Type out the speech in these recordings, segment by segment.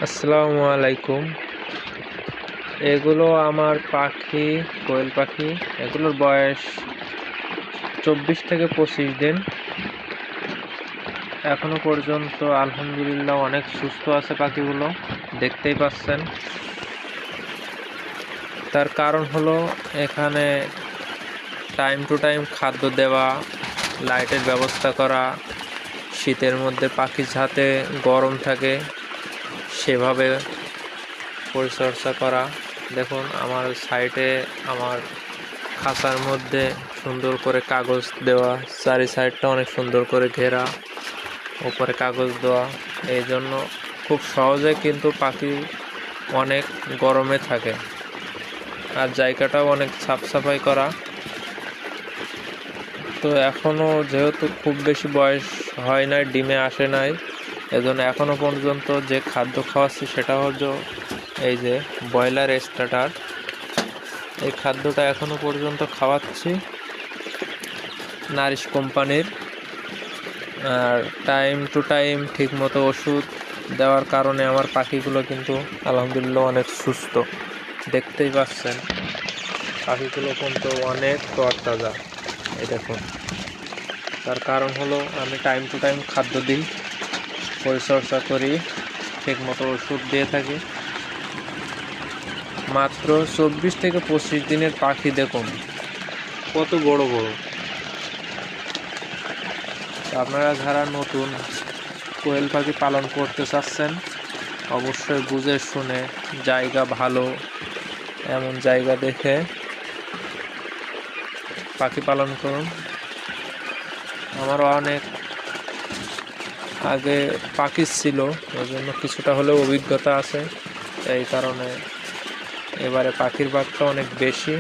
আসসালামু আলাইকুম। এগুলো আমার পাখি, কোয়েল পাখি। এগুলোর বয়স 24 থেকে 25 দিন। এখনো পর্যন্ত আলহামদুলিল্লাহ অনেক সুস্থ আছে পাখিগুলো, দেখতেই পাচ্ছেন। তার কারণ হলো এখানে টাইম টু টাইম খাদ্য দেওয়া, লাইটের ব্যবস্থা করা, শীতের মধ্যে পাখি যাতে গরম থাকে সেভাবে পরিচর্যা করা। দেখুন আমার সাইডে আমার খাঁচার মধ্যে সুন্দর করে কাগজ দেওয়া, চারি সাইডটা অনেক সুন্দর করে ঘেরা, উপরে কাগজ দেওয়া। এই জন্য খুব সহজে কিন্তু পাখি অনেক গরমে থাকে। আর জায়গাটাও অনেক সাফসাফাই করা। তো এখনও যেহেতু খুব বেশি বয়স হয় নাই, ডিমে আসে নাই, এজন্য এখনও পর্যন্ত যে খাদ্য খাওয়াচ্ছি সেটা হলো এই যে ব্রয়লার স্টার্টার। এই খাদ্যটা এখনও পর্যন্ত খাওয়াচ্ছি নারিশ কোম্পানির। আর টাইম টু টাইম ঠিকমতো ওষুধ দেওয়ার কারণে আমার পাখিগুলো কিন্তু আলহামদুলিল্লাহ অনেক সুস্থ, দেখতেই পাচ্ছেন। পাখিগুলো কিন্তু অনেক তরতাজা, এই দেখুন। তার কারণ হলো আমি টাইম টু টাইম খাদ্য দিই, পরিচর্যা করি, ঠিকমতো ওষুধ দিয়ে থাকি। মাত্র 24 থেকে 25 দিনের পাখি, দেখুন কত বড় বড়। আপনারা যারা নতুন কোয়েল পাখি পালন করতে চাচ্ছেন অবশ্যই বুঝে শুনে, জায়গা ভালো এমন জায়গা দেখে পাখি পালন করুন। আমারও অনেক আগে পাখি ছিল, ওই জন্য কিছুটা হলেও অভিজ্ঞতা আছে। এই কারণে এবারে পাখির বাগটা অনেক বেশি,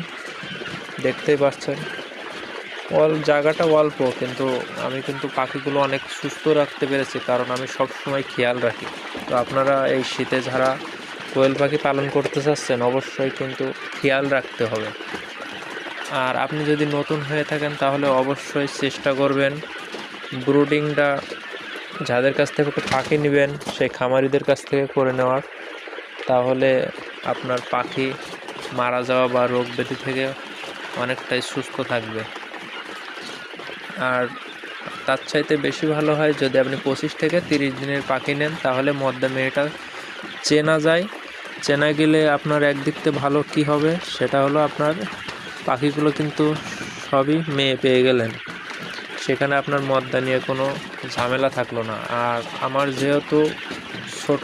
দেখতেই পাচ্ছেন। জায়গাটা অল্প, কিন্তু আমি কিন্তু পাখিগুলো অনেক সুস্থ রাখতে পেরেছি, কারণ আমি সব সময় খেয়াল রাখি। তো আপনারা এই শীতে যারা কোয়েল পাখি পালন করতে চাচ্ছেন অবশ্যই কিন্তু খেয়াল রাখতে হবে। আর আপনি যদি নতুন হয়ে থাকেন তাহলে অবশ্যই চেষ্টা করবেন ব্রুডিংটা যাদের কাছ থেকে পাখি নেবেন সেই খামারিদের কাছ থেকে করে নেওয়ার। তাহলে আপনার পাখি মারা যাওয়া বা রোগ ব্যাধি থেকে অনেকটাই সুস্থ থাকবে। আর তার চাইতে বেশি ভালো হয় যদি আপনি 25 থেকে 30 দিনের পাখি নেন, তাহলে মদ্দা মেয়েটা চেনা যায়। চেনা গেলে আপনার একদিক থেকে ভালো কি হবে সেটা হলো আপনার পাখিগুলো কিন্তু সবই মেয়ে পেয়ে গেলেন, সেখানে আপনার মদ্দা নিয়ে কোনো ঝামেলা থাকলো না। আর আমার যেহেতু ছোট